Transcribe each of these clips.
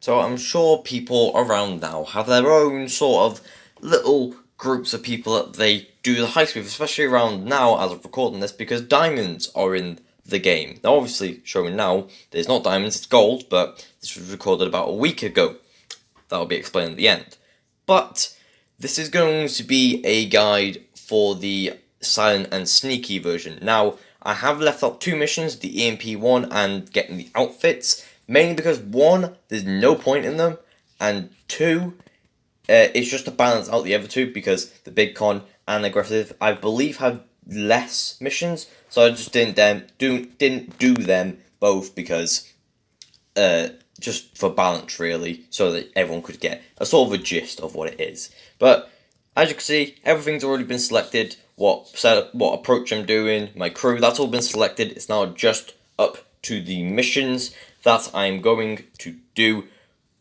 So I'm sure people around now have their own sort of little groups of people that they do the heist with, especially around now as of recording this, because diamonds are in the game. Now obviously showing now, there's not diamonds, it's gold, but this was recorded about a week ago. That'll be explained at the end. But this is going to be a guide for the silent and sneaky version. Now, I have left out two missions, the EMP one and getting the outfits, mainly because one, there's no point in them, and two, it's just to balance out the other two because the big con and aggressive, I believe, have less missions, so I just didn't do them both because just for balance really, so that everyone could get a sort of a gist of what it is. But as you can see, everything's already been selected. What approach I'm doing, my crew, that's all been selected. It's now just up to the missions that I'm going to do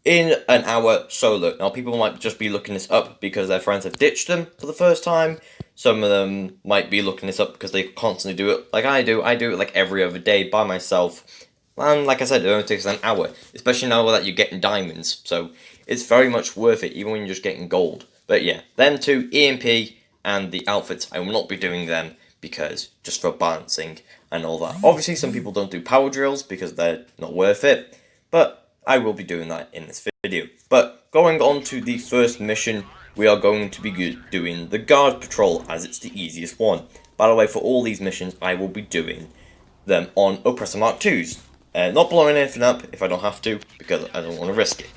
in an hour solo. Now people might just be looking this up because their friends have ditched them for the first time. Some of them might be looking this up because they constantly do it like I do. I do it like every other day by myself. And like I said, it only takes an hour, especially now that you're getting diamonds. So it's very much worth it, even when you're just getting gold. But yeah, them two, EMP and the outfits, I will not be doing them because just for balancing and all that. Obviously, some people don't do power drills because they're not worth it, but I will be doing that in this video. But going on to the first mission, we are going to be doing the guard patrol as it's the easiest one. By the way, for all these missions, I will be doing them on Oppressor Mark IIs. Not blowing anything up if I don't have to, because I don't want to risk it.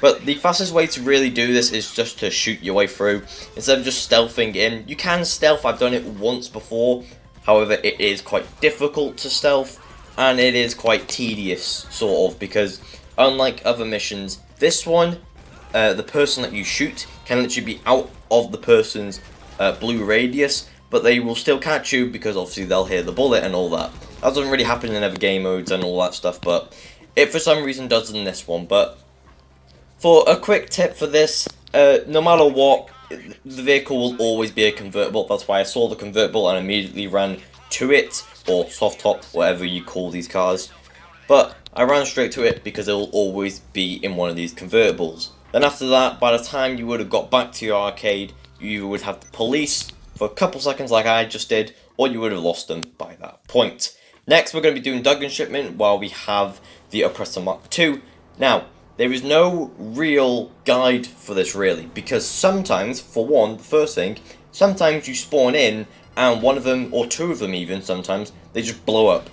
But the fastest way to really do this is just to shoot your way through, instead of just stealthing in. You can stealth, I've done it once before, however it is quite difficult to stealth, and it is quite tedious, sort of, because unlike other missions, this one, the person that you shoot can literally be out of the person's blue radius, but they will still catch you because obviously they'll hear the bullet and all that. That doesn't really happen in other game modes and all that stuff, but it for some reason does in this one. But for a quick tip for this, no matter what, the vehicle will always be a convertible. That's why I saw the convertible and immediately ran to it, or soft top, whatever you call these cars. But I ran straight to it because it will always be in one of these convertibles. Then after that, by the time you would have got back to your arcade, you either would have the police for a couple seconds like I just did, or you would have lost them by that point. Next, we're going to be doing Duggan Shipment while we have the Oppressor Mark II. Now, there is no real guide for this really, because sometimes, for one, the first thing, sometimes you spawn in and one of them, or two of them even sometimes, they just blow up.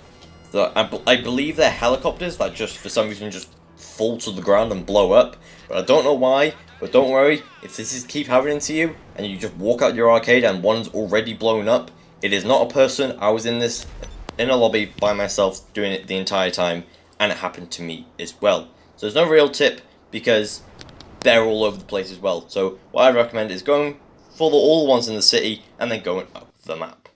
So I believe they're helicopters that just, for some reason, just fall to the ground and blow up. But I don't know why, but don't worry, if this is keep happening to you, and you just walk out your arcade and one's already blown up, it is not a person. I was in this, in a lobby by myself, doing it the entire time, and it happened to me as well. So there's no real tip, because they're all over the place as well. So what I recommend is going for all the ones in the city, and then going up the map.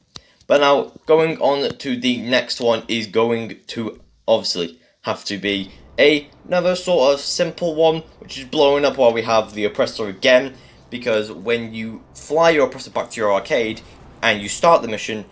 But now, going on to the next one is going to, obviously, have to be another sort of simple one, which is blowing up while we have the Oppressor again, because when you fly your Oppressor back to your arcade, and you start the mission,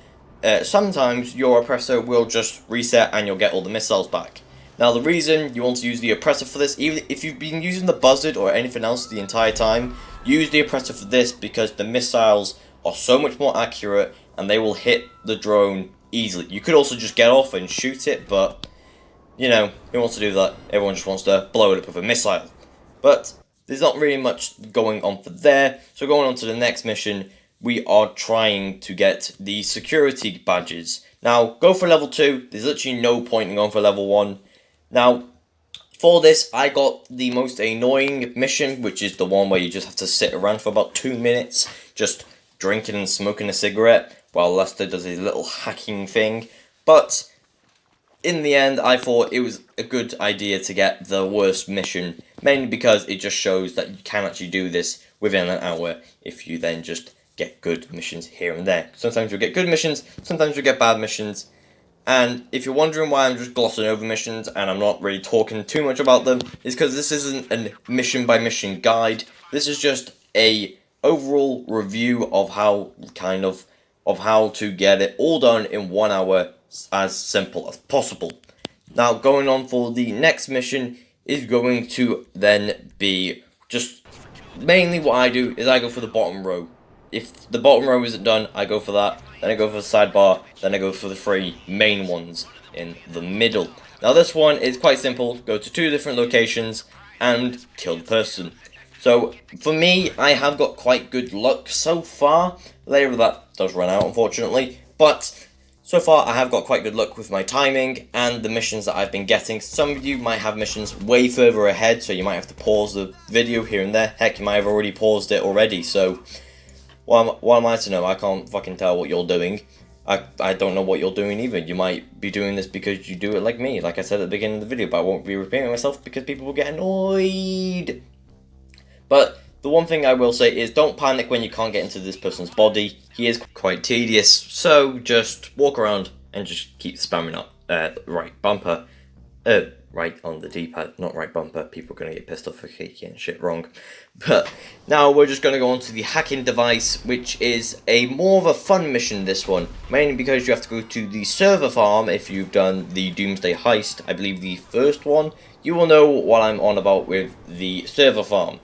sometimes your Oppressor will just reset and you'll get all the missiles back. Now the reason you want to use the Oppressor for this, even if you've been using the Buzzard or anything else the entire time, use the Oppressor for this because the missiles are so much more accurate and they will hit the drone easily. You could also just get off and shoot it, but you know, who wants to do that? Everyone just wants to blow it up with a missile. But there's not really much going on for there, so going on to the next mission, we are trying to get the security badges. Now, go for level 2, there's literally no point in going for level 1. Now, for this, I got the most annoying mission, which is the one where you just have to sit around for about 2 minutes, just drinking and smoking a cigarette, while Lester does his little hacking thing. But in the end, I thought it was a good idea to get the worst mission, mainly because it just shows that you can actually do this within an hour if you then just get good missions here and there. Sometimes you'll get good missions, sometimes you'll get bad missions, and if you're wondering why I'm just glossing over missions and I'm not really talking too much about them, it's because this isn't a mission by mission guide. This is just a overall review of how to get it all done in 1 hour as simple as possible. Now going on for the next mission is going to then be just mainly what I do is I go for the bottom row. If the bottom row isn't done, I go for that, then I go for the sidebar, then I go for the 3 main ones in the middle. Now this one is quite simple, go to 2 different locations and kill the person. So for me, I have got quite good luck so far. Later that does run out unfortunately, but so far I have got quite good luck with my timing and the missions that I've been getting. Some of you might have missions way further ahead, so you might have to pause the video here and there. Heck, you might have already paused it already, so what am I to know? I can't fucking tell what you're doing. I don't know what you're doing either. You might be doing this because you do it like me, like I said at the beginning of the video, but I won't be repeating myself because people will get annoyed. But the one thing I will say is don't panic when you can't get into this person's body. He is quite tedious, so just walk around and just keep spamming up right bumper. Right on the D-pad, not right bumper. People are going to get pissed off for getting shit wrong. But now we're just going to go on to the hacking device, which is a more of a fun mission, this one. Mainly because you have to go to the server farm if you've done the Doomsday Heist. I believe the first one. You will know what I'm on about with the server farm.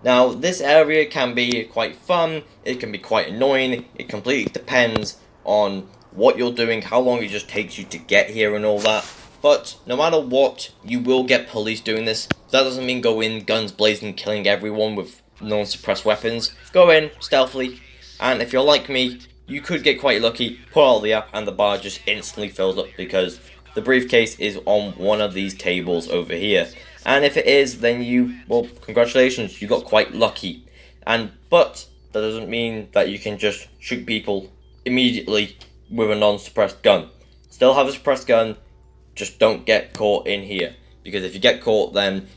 Now, this area can be quite fun, it can be quite annoying, it completely depends on what you're doing, how long it just takes you to get here and all that. But no matter what, you will get police doing this. That doesn't mean go in guns blazing, killing everyone with non-suppressed weapons. Go in stealthily, and if you're like me, you could get quite lucky, pull out the app, and the bar just instantly fills up because the briefcase is on one of these tables over here. And if it is, then well, congratulations, you got quite lucky. But that doesn't mean that you can just shoot people immediately with a non-suppressed gun. Still have a suppressed gun, just don't get caught in here. Because if you get caught, then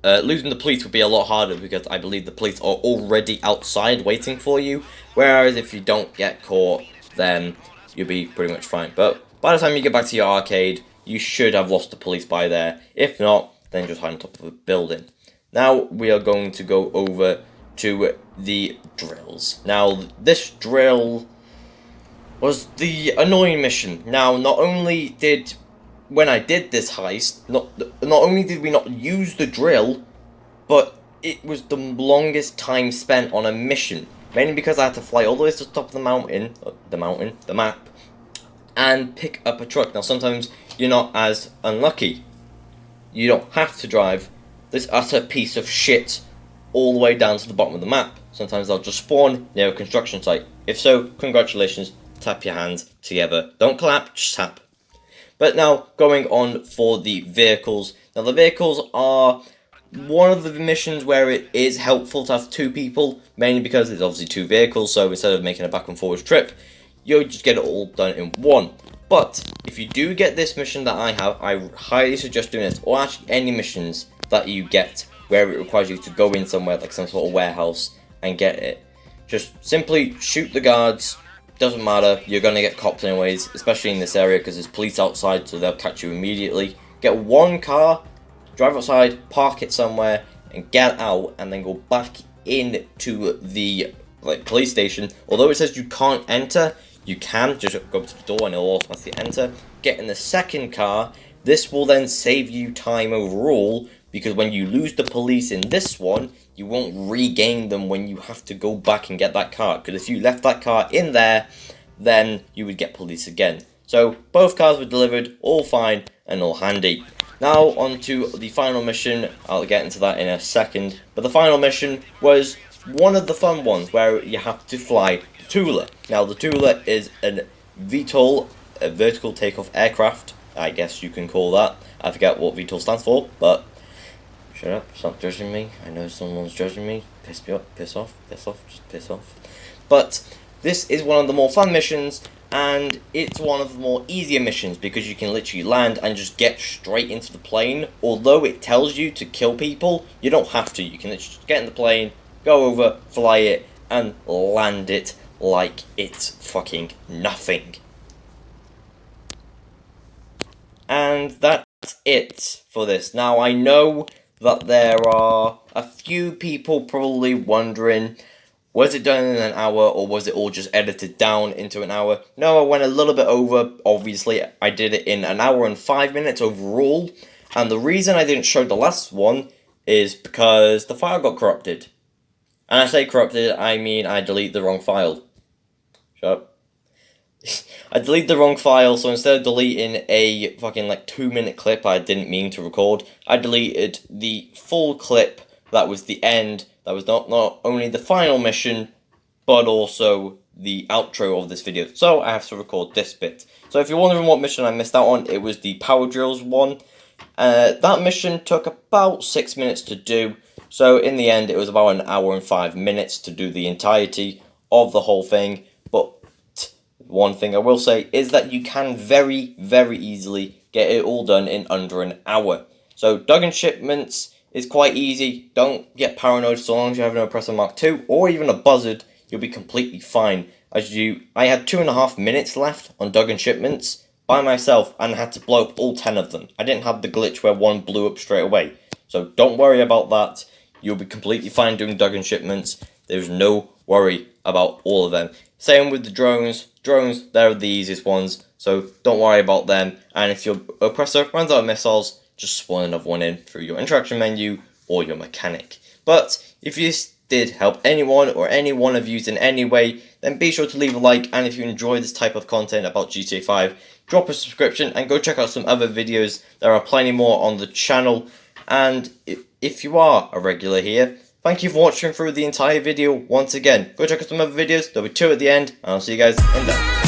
losing the police would be a lot harder because I believe the police are already outside waiting for you. Whereas if you don't get caught, then you'll be pretty much fine. But by the time you get back to your arcade, you should have lost the police by there. If not, then just hide on top of a building. Now we are going to go over to the drills. Now this drill was the annoying mission. Now not only did when I did this heist, not only did we not use the drill, but it was the longest time spent on a mission. Mainly because I had to fly all the way to the top of the map, and pick up a truck. Now sometimes you're not as unlucky. You don't have to drive this utter piece of shit all the way down to the bottom of the map. Sometimes they'll just spawn near a construction site. If so, congratulations, tap your hands together. Don't clap, just tap. But now, going on for the vehicles. Now the vehicles are one of the missions where it is helpful to have 2 people, mainly because there's obviously 2 vehicles, so instead of making a back and forwards trip, you'll just get it all done in one. But if you do get this mission that I have, I highly suggest doing this, or actually any missions that you get where it requires you to go in somewhere like some sort of warehouse and get it. Just simply shoot the guards, doesn't matter, you're going to get copped anyways, especially in this area because there's police outside, so they'll catch you immediately. Get one car, drive outside, park it somewhere, and get out, and then go back into the police station. Although it says you can't enter, you can just go to the door and it'll automatically enter. Get in the second car. This will then save you time overall, because when you lose the police in this one, you won't regain them when you have to go back and get that car. Because if you left that car in there, then you would get police again. So both cars were delivered, all fine and all handy. Now on to the final mission. I'll get into that in a second. But the final mission was one of the fun ones where you have to fly the Tula. Now the Tula is a vertical takeoff aircraft, I guess you can call that. I forget what VTOL stands for, but shut up, stop judging me. I know someone's judging me. Piss me up, piss off, just piss off. But this is one of the more fun missions, and it's one of the more easier missions because you can literally land and just get straight into the plane. Although it tells you to kill people, you don't have to. You can literally just get in the plane, go over, fly it, and land it like it's fucking nothing. And that's it for this. Now, I know that there are a few people probably wondering, was it done in an hour or was it all just edited down into an hour? No, I went a little bit over. Obviously, I did it in an hour and 5 minutes overall. And the reason I didn't show the last one is because the file got corrupted. And I say corrupted, I mean I deleted the wrong file. Shut up. I deleted the wrong file, so instead of deleting a fucking 2-minute clip I didn't mean to record, I deleted the full clip that was the end, that was not only the final mission, but also the outro of this video. So I have to record this bit. So if you're wondering what mission I missed out on, it was the power drills one. That mission took about 6 minutes to do, so in the end it was about 1 hour and 5 minutes to do the entirety of the whole thing. But one thing I will say is that you can very, very easily get it all done in under an hour. So Duggan Shipments is quite easy. Don't get paranoid, so long as you have an Oppressor Mark II or even a Buzzard, you'll be completely fine. I had 2.5 minutes left on Duggan Shipments by myself and had to blow up all 10 of them. I didn't have the glitch where one blew up straight away. So don't worry about that. You'll be completely fine doing Duggan Shipments. There's no worry about all of them. Same with the drones. Drones, they're the easiest ones, so don't worry about them. And if your oppressor runs out of missiles, just spawn another one in through your interaction menu or your mechanic. But if this did help anyone or any one of you in any way, then be sure to leave a like. And if you enjoy this type of content about GTA 5, drop a subscription and go check out some other videos. There are plenty more on the channel. And if you are a regular here, thank you for watching through the entire video once again. Go check out some other videos, there'll be 2 at the end, and I'll see you guys in there.